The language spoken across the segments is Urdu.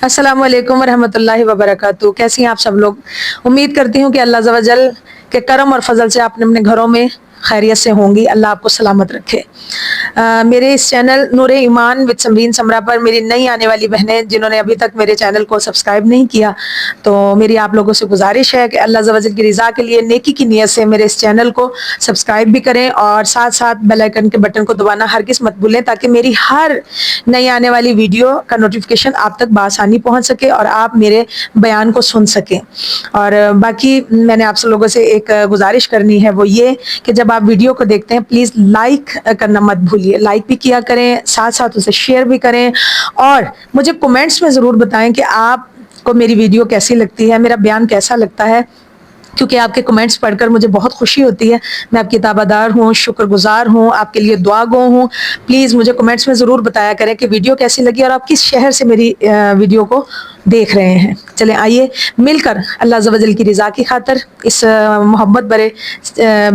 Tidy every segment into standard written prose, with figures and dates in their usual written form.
السلام علیکم ورحمۃ اللہ وبرکاتہ. کیسی ہیں آپ سب لوگ؟ امید کرتی ہوں کہ اللہ عز و جل کے کرم اور فضل سے آپ اپنے گھروں میں خیریت سے ہوں گی. اللہ آپ کو سلامت رکھے. میرے اس چینل نور ایمان وتھ سمرین سمرا پر میری نئی آنے والی بہنیں جنہوں نے ابھی تک میرے چینل کو سبسکرائب نہیں کیا، تو میری آپ لوگوں سے گزارش ہے کہ اللہ عز و جل کی رضا کے لیے نیکی کی نیت سے میرے اس چینل کو سبسکرائب بھی کریں اور ساتھ ساتھ بیل آئیکن کے بٹن کو دبانا ہرگز مت بھولیں، تاکہ میری ہر نئی آنے والی ویڈیو کا نوٹیفیکیشن آپ تک بآسانی پہنچ سکے اور آپ میرے بیان کو سن سکیں. اور باقی میں نے آپ سب لوگوں سے ایک گزارش کرنی ہے، وہ یہ کہ جب آپ ویڈیو کو دیکھتے ہیں پلیز لائک کرنا مت بھولیے. لائک بھی کیا کریں، ساتھ ساتھ اسے شیئر بھی کریں، اور مجھے کمنٹس میں ضرور بتائیں کہ آپ کو میری ویڈیو کیسی لگتی ہے، میرا بیان کیسا لگتا ہے، کیونکہ آپ کے کمنٹس پڑھ کر مجھے بہت خوشی ہوتی ہے. میں آپ کی تابعدار ہوں، شکر گزار ہوں، آپ کے لیے دعا گو ہوں. پلیز مجھے کمنٹس میں ضرور بتایا کریں کہ ویڈیو کیسی لگی اور آپ کس شہر سے میری ویڈیو کو دیکھ رہے ہیں. چلیں آئیے مل کر اللہ عز و جل کی رضا کی خاطر اس محبت برے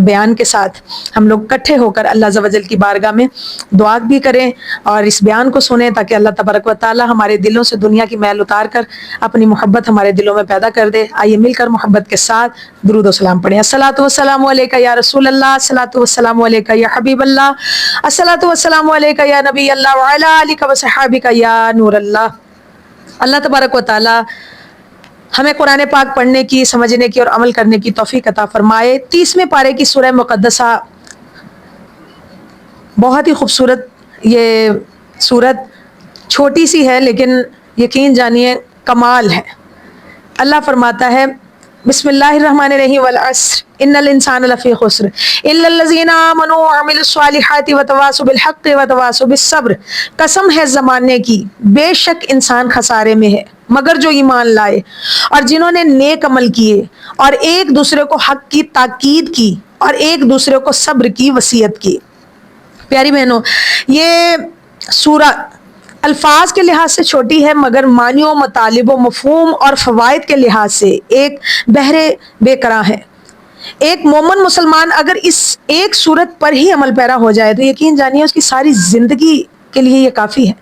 بیان کے ساتھ ہم لوگ اکٹھے ہو کر اللہ عز و جل کی بارگاہ میں دعا بھی کریں اور اس بیان کو سنیں، تاکہ اللہ تبارک و تعالی ہمارے دلوں سے دنیا کی میل اتار کر اپنی محبت ہمارے دلوں میں پیدا کر دے. آئیے مل کر محبت کے ساتھ درود و سلام پڑھیں. الصلاۃ والسلام علیک یا رسول اللہ، الصلاۃ والسلام علیک یا حبیب اللہ، الصلاۃ والسلام علیک یا نبی اللہ وعلی آلک وصحابک یا نور اللہ. اللہ تبارک و تعالی ہمیں قرآن پاک پڑھنے کی، سمجھنے کی اور عمل کرنے کی توفیق عطا فرمائے. 30ویں پارے کی سورہ مقدسہ بہت ہی خوبصورت یہ سورت، چھوٹی سی ہے لیکن یقین جانیے کمال ہے. اللہ فرماتا ہے بسم اللہ الرحمن الرحیم والعصر ان الانسان لفی خسر الا الذین آمنوا وعملوا الصالحات وتواصوا بالحق وتواصوا بالصبر. قسم ہے زمانے کی، بے شک انسان خسارے میں ہے مگر جو ایمان لائے اور جنہوں نے نیک عمل کیے اور ایک دوسرے کو حق کی تاکید کی اور ایک دوسرے کو صبر کی وصیت کی. پیاری بہنوں، یہ سورہ الفاظ کے لحاظ سے چھوٹی ہے مگر معنی و مطالب و مفہوم اور فوائد کے لحاظ سے ایک بحر بے کراں ہے. ایک مومن مسلمان اگر اس ایک صورت پر ہی عمل پیرا ہو جائے تو یقین جانیے اس کی ساری زندگی کے لیے یہ کافی ہے.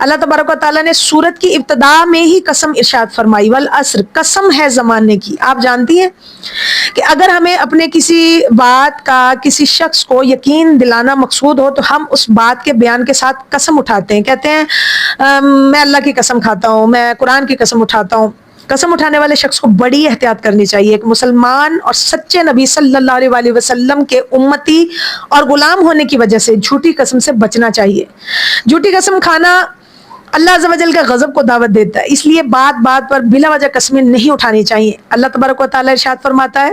اللہ تبارک و تعالیٰ نے سورت کی ابتدا میں ہی قسم ارشاد فرمائی، والعصر، قسم ہے زمانے کی. آپ جانتی ہیں کہ اگر ہمیں اپنے کسی بات کا کسی شخص کو یقین دلانا مقصود ہو تو ہم اس بات کے بیان کے ساتھ قسم اٹھاتے ہیں، کہتے ہیں میں اللہ کی قسم کھاتا ہوں، میں قرآن کی قسم اٹھاتا ہوں. قسم اٹھانے والے شخص کو بڑی احتیاط کرنی چاہیے. ایک مسلمان اور سچے نبی صلی اللہ علیہ وسلم کے امتی اور غلام ہونے کی وجہ سے جھوٹی قسم سے بچنا چاہیے. جھوٹی قسم کھانا اللہ عز و جل کے غضب کو دعوت دیتا ہے، اس لیے بات بات پر بلا وجہ قسمیں نہیں اٹھانی چاہیے. اللہ تبارک و تعالیٰ ارشاد فرماتا ہے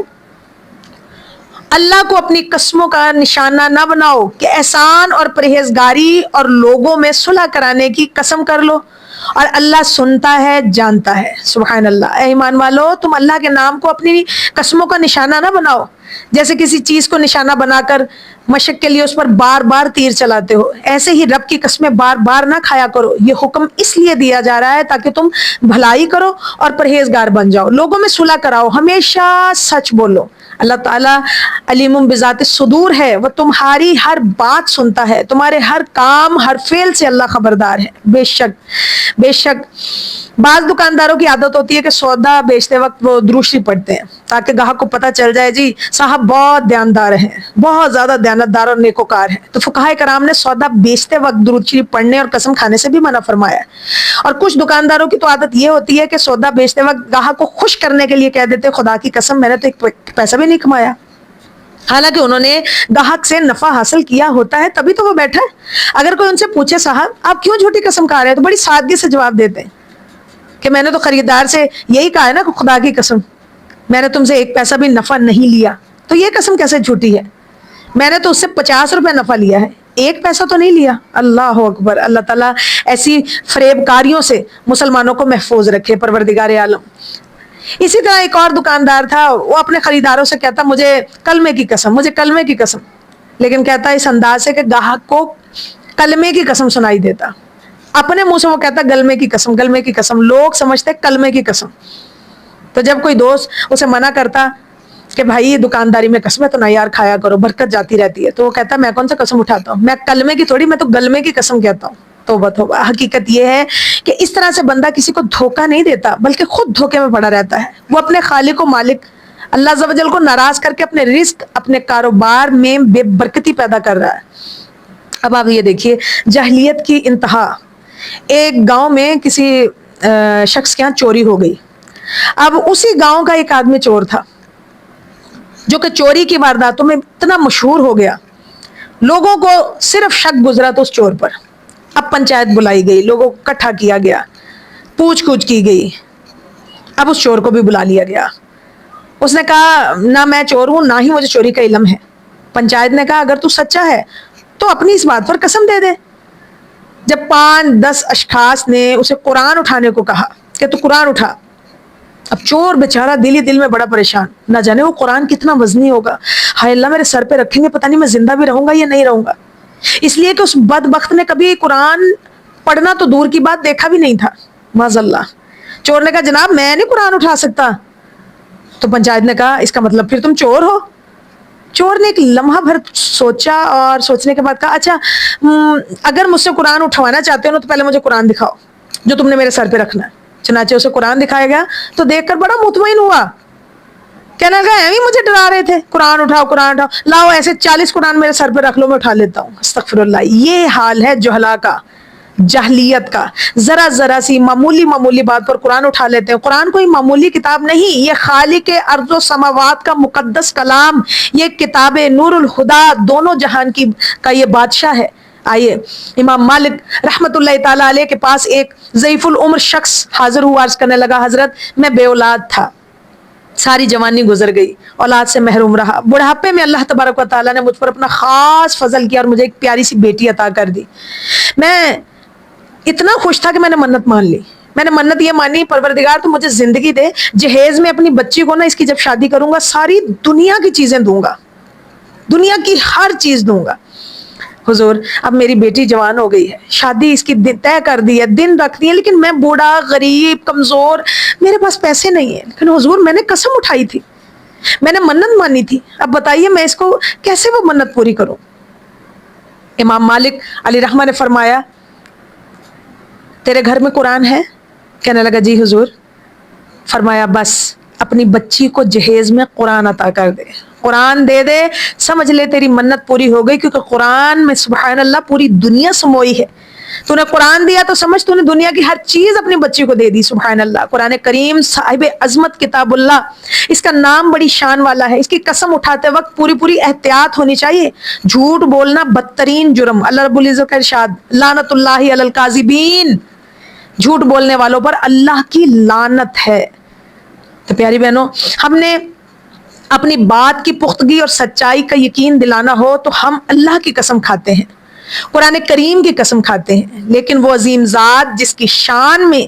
اللہ کو اپنی قسموں کا نشانہ نہ بناؤ کہ احسان اور پرہیزگاری اور لوگوں میں صلح کرانے کی قسم کر لو اور اللہ سنتا ہے، جانتا ہے. سبحان اللہ. اے ایمان والو، تم اللہ کے نام کو اپنی قسموں کا نشانہ نہ بناؤ، جیسے کسی چیز کو نشانہ بنا کر مشق کے لیے اس پر بار بار تیر چلاتے ہو. ایسے ہی رب کی قسمیں بار بار نہ کھایا کرو. یہ حکم اس لیے دیا جا رہا ہے تاکہ تم بھلائی کرو اور پرہیزگار بن جاؤ، لوگوں میں صلح کراؤ، ہمیشہ سچ بولو. اللہ تعالیٰ علیم بذات الصدور ہے، وہ تمہاری ہر بات سنتا ہے، تمہارے ہر کام ہر فعل سے اللہ خبردار ہے. بے شک بعض دکانداروں کی عادت ہوتی ہے کہ سودا بیچتے وقت وہ درود شریف پڑھتے ہیں تاکہ گاہک کو پتہ چل جائے جی صاحب بہت دیانتدار ہیں، بہت زیادہ دیانتدار اور نیکوکار ہیں. تو فقہائے کرام نے سودا بیچتے وقت درود شریف پڑھنے اور قسم کھانے سے بھی منع فرمایا ہے. اور کچھ دکانداروں کی تو عادت یہ ہوتی ہے کہ سودا بیچتے وقت گاہک کو خوش کرنے کے لیے کہہ دیتے خدا کی قسم میں نے تو ایک پیسہ بھی نہیں کمایا، حالانکہ انہوں نے گاہک سے نفع حاصل کیا ہوتا ہے تبھی تو وہ بیٹھا ہے. اگر کوئی ان سے پوچھے صاحب آپ کیوں جھوٹی قسم کھا رہے ہیں تو بڑی سادگی سے جواب دیتے ہیں کہ میں نے تو خریدار سے یہی کہا ہے نا کہ خدا کی قسم میں نے تم سے ایک پیسہ بھی نفع نہیں لیا، تو یہ قسم کیسے جھوٹی ہے؟ میں نے تو اس سے 50 روپے نفع لیا ہے، ایک پیسہ تو نہیں لیا. اللہ اکبر. اللہ تعالیٰ ایسی فریب کاریوں سے مسلمانوں کو محفوظ رکھے، پروردگار عالم. اسی طرح ایک اور دکاندار تھا، وہ اپنے خریداروں سے کہتا مجھے کلمے کی قسم، مجھے کلمے کی قسم، لیکن کہتا اس انداز سے کہ گاہک کو کلمے کی قسم سنائی دیتا. اپنے منہ سے وہ کہتا گلمے کی قسم، گلمے کی قسم، لوگ سمجھتے کلمے کی قسم. تو جب کوئی دوست اسے منع کرتا کہ بھائی دکانداری میں قسمیں تو نہ یار کھایا کرو، برکت جاتی رہتی ہے، تو وہ کہتا میں کون سا قسم اٹھاتا ہوں، میں کلمے کی تھوڑی، میں تو گلمے کی قسم کہتا ہوں. توبہ توبہ. حقیقت یہ ہے کہ اس طرح سے بندہ کسی کو دھوکہ نہیں دیتا بلکہ خود دھوکے میں پڑا رہتا ہے. وہ اپنے خالق و مالک اللہ عز و جل کو ناراض کر کے اپنے رزق اپنے کاروبار میں بے برکتی پیدا کر رہا ہے. اب آپ یہ دیکھیے جاہلیت کی انتہا. ایک گاؤں میں کسی شخص کے ہاں چوری ہو گئی. اب اسی گاؤں کا ایک آدمی چور تھا جو کہ چوری کی وارداتوں میں اتنا مشہور ہو گیا. لوگوں کو صرف شک گزرا تو اس چور پر. اب پنچایت بلائی گئی, لوگوں کو اکٹھا کیا گیا, پوچھ گچھ کی گئی. اب اس چور کو بھی بلا لیا گیا. اس نے کہا نہ میں چور ہوں نہ ہی مجھے چوری کا علم ہے. پنچایت نے کہا اگر تو سچا ہے تو اپنی اس بات پر قسم دے دے. جب 5-10 اشخاص نے اسے قرآن اٹھانے کو کہا کہ تو قرآن اٹھا, اب چور بیچارہ دل ہی دل میں بڑا پریشان, نہ جانے وہ قرآن کتنا وزنی ہوگا, ہائے اللہ میرے سر پہ رکھیں گے پتہ نہیں میں زندہ بھی رہوں گا یا نہیں رہوں گا. اس لیے کہ اس بدبخت نے کبھی قرآن پڑھنا تو دور کی بات دیکھا بھی نہیں تھا. معاذ اللہ. چور نے کہا جناب میں نہیں قرآن اٹھا سکتا. تو پنچایت نے کہا اس کا مطلب پھر تم چور ہو. چور نے ایک لمحہ بھر سوچا اور سوچنے کے بعد کہا اچھا اگر مجھ سے قرآن اٹھوانا چاہتے ہو تو پہلے مجھے قرآن دکھاؤ جو تم نے میرے سر پہ رکھنا ہے. چنانچہ اسے قرآن دکھایا گیا تو دیکھ کر بڑا مطمئن ہوا. کہنے لگا ایویں مجھے ڈرا رہے تھے, قرآن اٹھاؤ, لاؤ ایسے 40 قرآن میرے سر پہ رکھ لو میں اٹھا لیتا ہوں. استغفر اللہ. یہ حال ہے جہلا کا, جاہلیت کا. ذرا سی معمولی بات پر قرآن اٹھا لیتے ہیں. قرآن کوئی معمولی کتاب نہیں, یہ خالق ارض و سماوات کا مقدس کلام, یہ کتاب نور الہدا دونوں جہان کی کا یہ بادشاہ ہے. آئیے امام مالک رحمت اللہ تعالیٰ علیہ کے پاس ایک ضعیف العمر شخص حاضر ہوا. عرض کرنے لگا حضرت میں بے اولاد تھا, ساری جوانی گزر گئی, اولاد سے محروم رہا. بڑھاپے میں اللہ تبارک و تعالیٰ نے مجھ پر اپنا خاص فضل کیا اور مجھے ایک پیاری سی بیٹی عطا کر دی. میں اتنا خوش تھا کہ میں نے منت مان لی. میں نے منت یہ مانی پروردگار تو مجھے زندگی دے, جہیز میں اپنی بچی کو نا اس کی جب شادی کروں گا ساری دنیا کی چیزیں دوں گا, دنیا کی ہر چیز دوں گا. حضور اب میری بیٹی جوان ہو گئی ہے, شادی اس کی طے کر دی ہے, دن رکھ دی ہے, لیکن میں بوڑھا غریب کمزور, میرے پاس پیسے نہیں ہیں. لیکن حضور میں نے قسم اٹھائی تھی, میں نے منت مانی تھی, اب بتائیے میں اس کو کیسے وہ منت پوری کروں. امام مالک علیہ رحمہ نے فرمایا تیرے گھر میں قرآن ہے؟ کہنے لگا جی حضور. فرمایا بس اپنی بچی کو جہیز میں قرآن عطا کر دے, قرآن دے دے, سمجھ لے تیری منت پوری ہو گئی. کیونکہ قرآن میں سبحان اللہ پوری دنیا سموئی ہے. تو نے قرآن دیا تو سمجھ تو نے دنیا کی ہر چیز اپنی بچی کو دے دی. سبحان اللہ. قرآن کریم صاحب عظمت کتاب اللہ, اس کا نام بڑی شان والا ہے. اس کی قسم اٹھاتے وقت پوری احتیاط ہونی چاہیے. جھوٹ بولنا بدترین جرم. اللہ رب العزت کا ارشاد لعنت اللہ علی الکاذبین, جھوٹ بولنے والوں پر اللہ کی لعنت ہے. تو پیاری بہنوں, ہم نے اپنی بات کی پختگی اور سچائی کا یقین دلانا ہو تو ہم اللہ کی قسم کھاتے ہیں, قرآن کریم کی قسم کھاتے ہیں. لیکن وہ عظیم ذات جس کی شان میں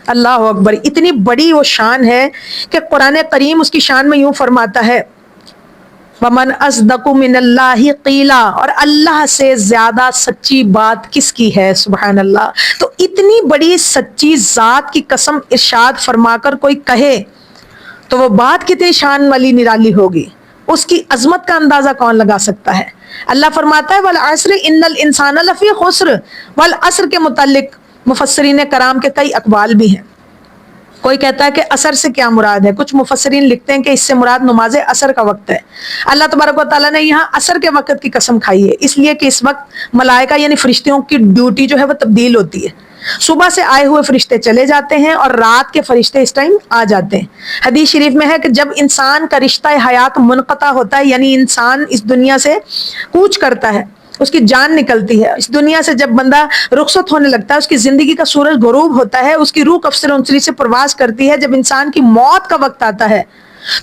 اللہ اکبر اتنی بڑی وہ شان ہے کہ قرآن کریم اس کی شان میں یوں فرماتا ہے وَمَنْ أَصْدَقُ مِنَ اللَّهِ قِيلًا, اور اللہ سے زیادہ سچی بات کس کی ہے. سبحان اللہ. تو اتنی بڑی سچی ذات کی قسم ارشاد فرما کر کوئی کہے تو وہ بات کتنی شان والی نرالی ہوگی, اس کی عظمت کا اندازہ کون لگا سکتا ہے. اللہ فرماتا ہے وَالْعَصْرِ إِنَّ الْإِنسَانَ لَفِي خُسْرٍ, والعصر کے متعلق مفسرین کرام کے کئی اقوال بھی ہیں. کوئی کہتا ہے کہ عصر سے کیا مراد ہے, کچھ مفسرین لکھتے ہیں کہ اس سے مراد نماز عصر کا وقت ہے. اللہ تبارک و تعالیٰ نے یہاں عصر کے وقت کی قسم کھائی ہے, اس لیے کہ اس وقت ملائکہ یعنی فرشتوں کی ڈیوٹی جو ہے وہ تبدیل ہوتی ہے. صبح سے آئے ہوئے فرشتے چلے جاتے ہیں اور رات کے فرشتے اس ٹائم آ جاتے ہیں. حدیث شریف میں ہے کہ جب انسان کا رشتہ حیات منقطع ہوتا ہے, یعنی انسان اس دنیا سے کوچ کرتا ہے, اس کی جان نکلتی ہے, اس دنیا سے جب بندہ رخصت ہونے لگتا ہے, اس کی زندگی کا سورج غروب ہوتا ہے, اس کی روح کفسر انسری سے پرواز کرتی ہے. جب انسان کی موت کا وقت آتا ہے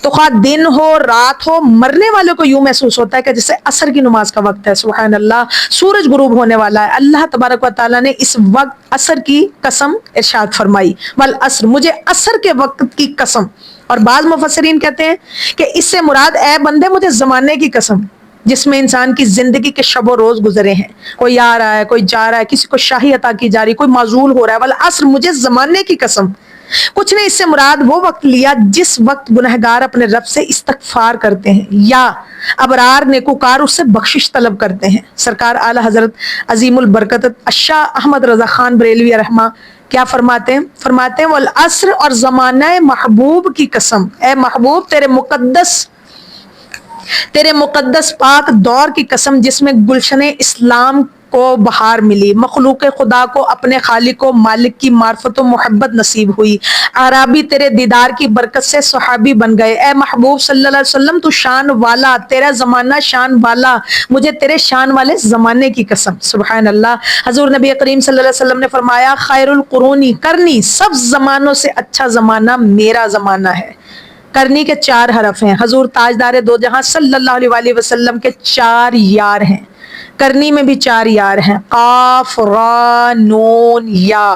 تو خواہ دن ہو رات ہو, مرنے والے کو یوں محسوس ہوتا ہے کہ جیسے عصر کی نماز کا وقت ہے. سبحان اللہ. سورج غروب ہونے والا ہے. اللہ تبارک و تعالیٰ نے اس وقت عصر کی قسم ارشاد فرمائی والعصر, مجھے عصر کے وقت کی قسم. اور بعض مفسرین کہتے ہیں کہ اس سے مراد اے بندے مجھے زمانے کی قسم, جس میں انسان کی زندگی کے شب و روز گزرے ہیں. کوئی آ رہا ہے, کوئی جا رہا ہے, کسی کو شاہی عطا کی جا رہی, کوئی معزول ہو رہا ہے. والعصر, مجھے زمانے کی قسم. کچھ نے اس سے مراد وہ وقت لیا جس وقت گنہگار اپنے رب سے استغفار کرتے ہیں یا ابرار نیکوکار اس سے بخشش طلب کرتے ہیں۔ سرکار اعلی حضرت عظیم البرکت الشاہ احمد رضا خان بریلوی رحمہ کیا فرماتے ہیں؟ فرماتے ہیں والعصر، اور زمانہ محبوب کی قسم، اے محبوب تیرے مقدس پاک دور کی قسم جس میں گلشن اسلام کو بہار ملی، مخلوق خدا کو اپنے خالق و مالک کی معرفت و محبت نصیب ہوئی، اعرابی تیرے دیدار کی برکت سے صحابی بن گئے۔ اے محبوب صلی اللہ علیہ وسلم تو شان والا، تیرا زمانہ شان والا، مجھے تیرے شان والے زمانے کی قسم۔ سبحان اللہ۔ حضور نبی کریم صلی اللہ علیہ وسلم نے فرمایا خیر القرونی کرنی، سب زمانوں سے اچھا زمانہ میرا زمانہ ہے۔ کرنی کے 4 حرف ہیں۔ حضور تاجدار دو جہاں صلی اللہ علیہ وآلہ وسلم کے 4 یار ہیں۔ کرنی میں بھی 4 یار ہیں، قاف را نون یا۔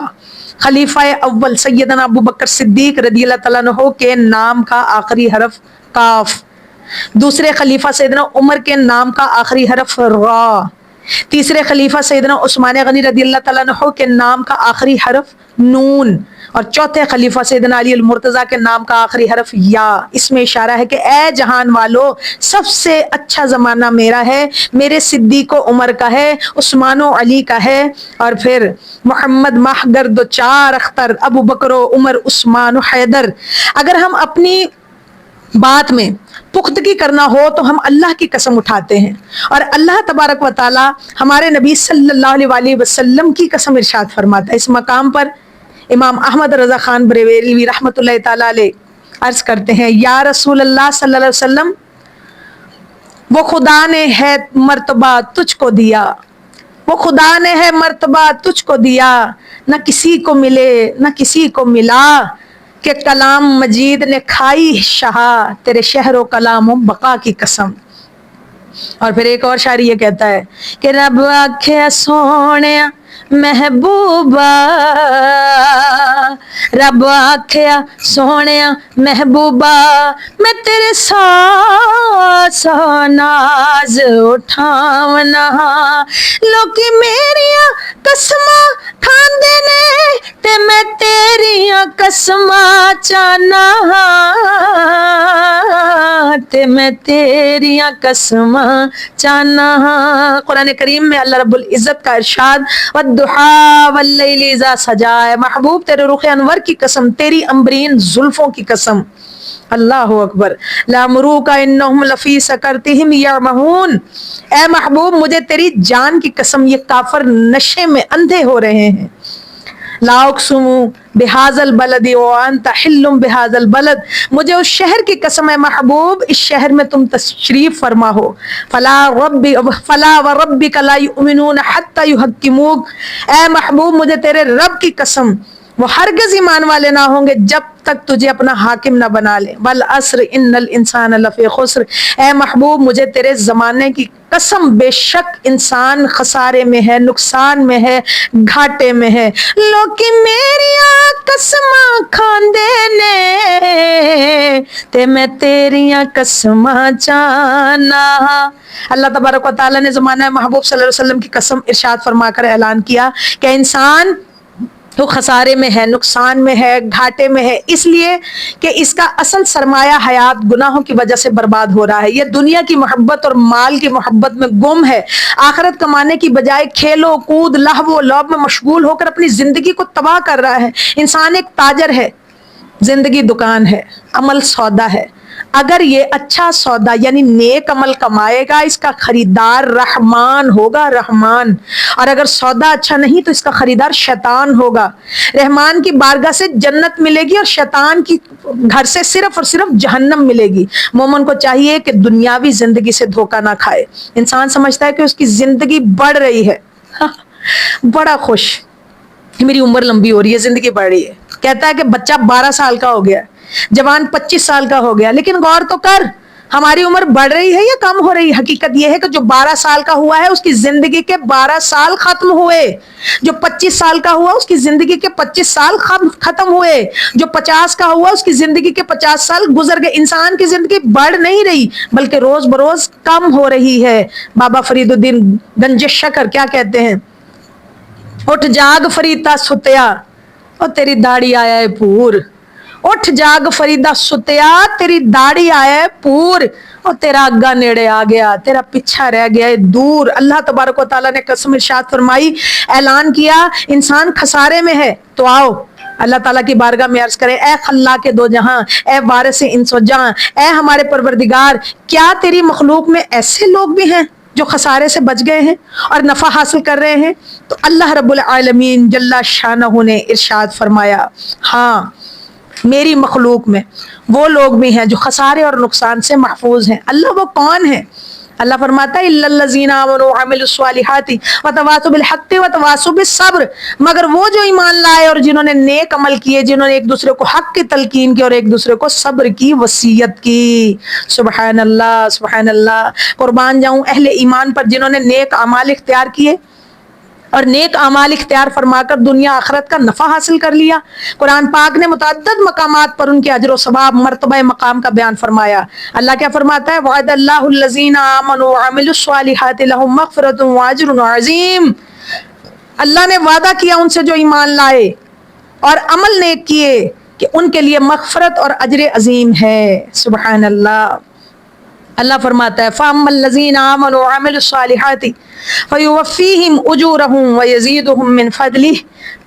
خلیفہ اول سیدنا ابو بکر صدیق رضی اللہ تعالیٰ عنہ کے نام کا آخری حرف قاف، دوسرے خلیفہ سیدنا عمر کے نام کا آخری حرف را، تیسرے خلیفہ سیدنا عثمان غنی رضی اللہ تعالیٰ عنہ کے نام کا آخری حرف نون، اور چوتھے خلیفہ سیدنا علی المرتضیٰ کے نام کا آخری حرف یا۔ اس میں اشارہ ہے کہ اے جہان والو، سب سے اچھا زمانہ میرا ہے، میرے صدیق و عمر کا ہے، عثمان و علی کا ہے، اور پھر محمد مہگرد و 4 اختر، ابو بکر و عمر عثمان و حیدر۔ اگر ہم اپنی بات میں پختگی کرنا ہو تو ہم اللہ کی قسم اٹھاتے ہیں، اور اللہ تبارک و تعالی ہمارے نبی صلی اللہ علیہ وآلہ وسلم کی قسم ارشاد فرماتا ہے۔ اس مقام پر امام احمد رضا خان بریلوی رحمۃ اللہ تعالی علیہ عرض کرتے ہیں یا رسول اللہ صلی اللہ علیہ وسلم، وہ خدا نے ہے مرتبہ تجھ کو دیا، وہ خدا نے ہے مرتبہ تجھ کو دیا، نہ کسی کو ملے نہ کسی کو ملا، کہ کلام مجید نے کھائی شہا، تیرے شہر و کلام و بقا کی قسم۔ اور پھر ایک اور شاعری یہ کہتا ہے کہ رب آکھے سونیا محبوبہ، رب آکھیا سونیا محبوبہ، میں تیرے ساتھ ناز اٹھاونا، لوکی میریاں قسماں کھاندے نے تے میں تیریاں قسماں چاہنا، تے میں تیریاں قسماں چاہنا۔ قرآن کریم میں اللہ رب العزت کا ارشاد والضحیٰ واللیل اذا سجا، محبوب تیرے رخ انور کی قسم، تیری امبرین زلفوں کی قسم۔ اللہ اکبر۔ لَعَمْرُوكَ إِنَّهُمْ لَفِي سَكَرَتِهِمْ يَعْمَهُونَ، اے محبوب مجھے تیری جان کی قسم، یہ کافر نشے میں اندھے ہو رہے ہیں۔ لا اقسم بہذا البلد وانت حل بہذا البلد، مجھے اس شہر کی قسم ہے محبوب، اس شہر میں تم تشریف فرما ہو۔ فلا وربک لا یؤمنون حتی یحکموک، اے محبوب مجھے تیرے رب کی قسم، وہ ہرگز ایمان والے نہ ہوں گے جب تک تجھے اپنا حاکم نہ بنا لے۔ والعصر ان الانسان لفی خسر، اے محبوب مجھے تیرے زمانے کی قسم، بے شک انسان خسارے میں ہے، نقصان میں ہے، گھاٹے میں ہے۔ لوکی میریاں قسماں کھاندے نے تے میں تیریاں قسماں چاہنا۔ اللہ تبارک و تعالیٰ نے زمانہ محبوب صلی اللہ علیہ وسلم کی قسم ارشاد فرما کر اعلان کیا کہ انسان تو خسارے میں ہے، نقصان میں ہے، گھاٹے میں ہے، اس لیے کہ اس کا اصل سرمایہ حیات گناہوں کی وجہ سے برباد ہو رہا ہے۔ یہ دنیا کی محبت اور مال کی محبت میں گم ہے، آخرت کمانے کی بجائے کھیلو کود لہو و لعب میں مشغول ہو کر اپنی زندگی کو تباہ کر رہا ہے۔ انسان ایک تاجر ہے، زندگی دکان ہے، عمل سودا ہے۔ اگر یہ اچھا سودا یعنی نیک عمل کمائے گا، اس کا خریدار رحمان ہوگا، رحمان، اور اگر سودا اچھا نہیں تو اس کا خریدار شیطان ہوگا۔ رحمان کی بارگاہ سے جنت ملے گی اور شیطان کی گھر سے صرف اور صرف جہنم ملے گی۔ مومن کو چاہیے کہ دنیاوی زندگی سے دھوکہ نہ کھائے۔ انسان سمجھتا ہے کہ اس کی زندگی بڑھ رہی ہے، بڑا خوش، میری عمر لمبی ہو رہی ہے، زندگی بڑھ رہی ہے۔ کہتا ہے کہ بچہ 12 سال کا ہو گیا، جوان 25 سال کا ہو گیا، لیکن غور تو کر ہماری عمر بڑھ رہی ہے یا کم ہو رہی ہے؟ حقیقت یہ ہے کہ جو 12 سال کا ہوا ہے اس کی زندگی کے 12 سال ختم ہوئے، جو 25 سال کا ہوا اس کی زندگی کے 25 سال ختم ہوئے، جو 50 کا ہوا اس کی زندگی کے 50 سال گزر گئے۔ انسان کی زندگی بڑھ نہیں رہی بلکہ روز بروز کم ہو رہی ہے۔ بابا فرید الدین گنج شکر کیا کہتے ہیں؟ اٹھ جاگ فریدا ستیا، اور تیری داڑھی آیا ہے پور، اٹھ جاگ فریدہ ستیا تیری داڑھی آیا ہے پور، اور تیرا اگا نیڑے آ گیا، تیرا پیچھا رہ گیا ہے دور۔ اللہ تبارک و تعالیٰ نے قسم ارشاد فرمائی، اعلان کیا انسان خسارے میں ہے، تو آؤ اللہ تعالیٰ کی بارگاہ میں عرض کریں، اے خلاق دو جہاں، اے وارث انس و جہاں، اے ہمارے پروردگار، کیا تیری مخلوق میں ایسے لوگ بھی ہیں جو خسارے سے بچ گئے ہیں اور نفع حاصل کر رہے ہیں؟ تو اللہ رب العالمین جل شانہ نے ارشاد فرمایا، ہاں میری مخلوق میں وہ لوگ بھی ہیں جو خسارے اور نقصان سے محفوظ ہیں۔ اللہ وہ کون ہے؟ اللہ فرماتا ہے الا الذین آمنوا وعملوا الصالحات وتواصوا بالحق وتواصوا بالصبر، مگر وہ جو ایمان لائے اور جنہوں نے نیک عمل کیے، جنہوں نے ایک دوسرے کو حق کی تلقین کی اور ایک دوسرے کو صبر کی وصیت کی۔ سبحان اللہ سبحان اللہ، قربان جاؤں اہل ایمان پر جنہوں نے نیک اعمال اختیار کیے اور نیک اعمال اختیار فرما کر دنیا آخرت کا نفع حاصل کر لیا۔ قرآن پاک نے متعدد مقامات پر ان کے اجر و ثواب مرتبہ مقام کا بیان فرمایا۔ اللہ کیا فرماتا ہے؟ وعد اللہ الذین آمنوا وعملوا الصالحات لهم مغفرۃ واجر عظیم۔ اللہ نے وعدہ کیا ان سے جو ایمان لائے اور عمل نیک کیے کہ ان کے لیے مغفرت اور اجر عظیم ہے۔ سبحان اللہ۔ اللہ فرماتا ہے فَأَمَّا الَّذِينَ آمَنُوا وَعَمِلُوا الصَّالِحَاتِ فَيُوَفِّيهِمْ أُجُورَهُمْ وَيَزِيدُهُمْ مِنْ فَضْلِهِ،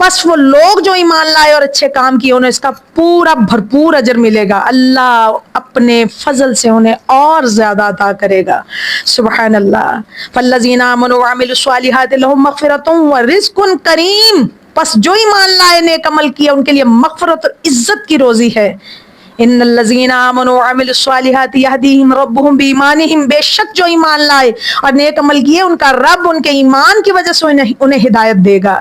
پس وہ لوگ جو ایمان لائے اور اچھے کام کیے انہیں اس کا پورا بھرپور اجر ملے گا، اللہ اپنے فضل سے انہیں اور زیادہ عطا کرے گا۔ سبحان اللہ۔ فَالَّذِينَ آمَنُوا وَعَمِلُوا الصَّالِحَاتِ لَهُمْ مَغْفِرَةٌ وَرِزْقٌ کَرِيمٌ، پس جو ایمان لائے نیک عمل کیا ان کے لیے مغفرت اور عزت کی روزی ہے۔ ان الذین آمنوا وعملوا الصالحات یہدیہم ربہم بایمانہم، بے شک جو ایمان لائے اور نیک عمل کیے ان کا رب ان کے ایمان کی وجہ سے انہیں ہدایت دے گا۔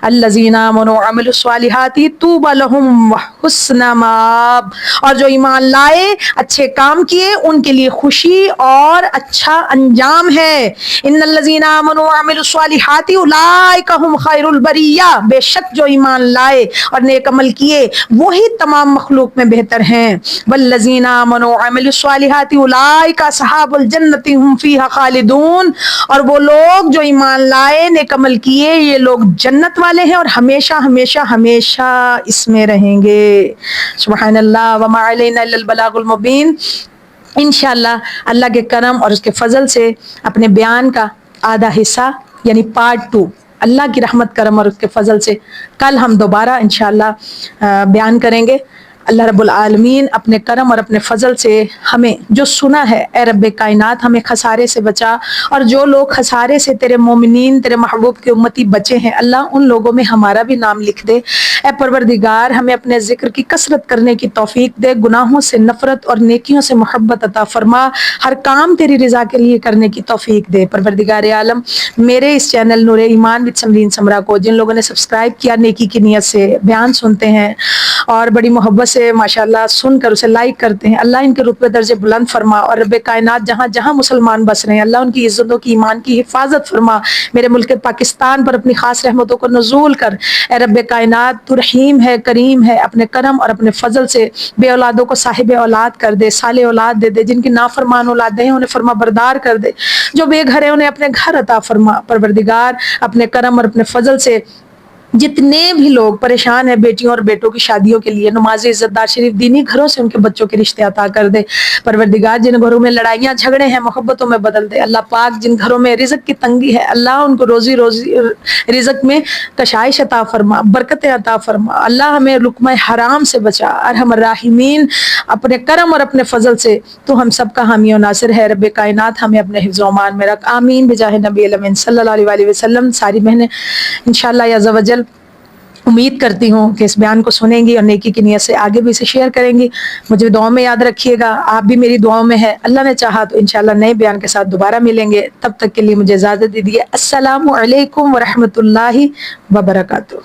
الذین آمنوا وعملوا الصالحات طوبی لہم وحسن مآب، اور جو ایمان لائے اچھے کام کیے ان کے لیے خوشی اور اچھا انجام ہے۔ ان الذین آمنوا وعملوا الصالحات اولئک ھم خیر البریہ، بے شک جو ایمان لائے اور نیک عمل کیے وہی تمام مخلوق میں بہتر ہیں۔ والذین آمنوا وعملوا الصالحات اولئک اصحاب الجنۃ ھم فیہا خالدون، اور وہ لوگ جو ایمان لائے نیک عمل کیے یہ لوگ جنت والے ہیں اور ہمیشہ ہمیشہ ہمیشہ اس میں رہیں گے۔ سبحان اللہ۔ وما علینا الا البلاغ المبین۔ انشاءاللہ اللہ کے کرم اور اس کے فضل سے اپنے بیان کا آدھا حصہ یعنی پارٹ 2 اللہ کی رحمت کرم اور اس کے فضل سے کل ہم دوبارہ انشاءاللہ بیان کریں گے۔ اللہ رب العالمین اپنے کرم اور اپنے فضل سے ہمیں جو سنا ہے، اے رب کائنات ہمیں خسارے سے بچا، اور جو لوگ خسارے سے تیرے مومنین تیرے محبوب کی امتی بچے ہیں اللہ ان لوگوں میں ہمارا بھی نام لکھ دے۔ اے پروردگار ہمیں اپنے ذکر کی کثرت کرنے کی توفیق دے، گناہوں سے نفرت اور نیکیوں سے محبت عطا فرما، ہر کام تیری رضا کے لیے کرنے کی توفیق دے۔ پروردگار عالم میرے اس چینل نور ایمان وتھ سمرین سمرا کو جن لوگوں نے سبسکرائب کیا نیکی کی نیت سے بیان سنتے ہیں اور بڑی محبت سے ماشاءاللہ سن کر اسے لائک کرتے ہیں، اللہ ان کے رتبے درجے بلند فرما، اور رب کائنات جہاں جہاں مسلمان بس رہے ہیں اللہ ان کی عزتوں کی ایمان کی حفاظت فرما۔ میرے ملک پاکستان پر اپنی خاص رحمتوں کو نزول کر، اے رب کائنات تو رحیم ہے کریم ہے، اپنے کرم اور اپنے فضل سے بے اولادوں کو صاحب اولاد کر دے، صالح اولاد دے دے، جن کی نافرمان اولادیں ہیں انہیں فرما بردار کر دے، جو بے گھر ہیں انہیں اپنے گھر عطا فرما۔ پروردگار اپنے کرم اور اپنے فضل سے جتنے بھی لوگ پریشان ہیں بیٹیوں اور بیٹوں کی شادیوں کے لیے، نماز عزت دار شریف دینی گھروں سے ان کے بچوں کے رشتے عطا کر دے۔ پروردگار جن گھروں میں لڑائیاں جھگڑے ہیں محبتوں میں بدل دے۔ اللہ پاک جن گھروں میں رزق کی تنگی ہے اللہ ان کو روزی رزق میں کشائش عطا فرما، برکتیں عطا فرما۔ اللہ ہمیں لقمہ حرام سے بچا۔ ارحم الراحمین اپنے کرم اور اپنے فضل سے تو ہم سب کا حامی و ناصر ہے۔ رب کائنات ہمیں اپنے حفظ و امان میں رکھ، آمین بجاہ نبی الامین صلی اللہ علیہ وآلہ وسلم۔ ساری بہنیں انشاءاللہ یا عز و جل امید کرتی ہوں کہ اس بیان کو سنیں گی اور نیکی کی نیت سے آگے بھی اسے شیئر کریں گی۔ مجھے دعاؤں میں یاد رکھیے گا، آپ بھی میری دعاؤں میں ہے۔ اللہ نے چاہا تو انشاءاللہ نئے بیان کے ساتھ دوبارہ ملیں گے، تب تک کے لیے مجھے اجازت دیجیے۔ السلام علیکم ورحمۃ اللہ وبرکاتہ۔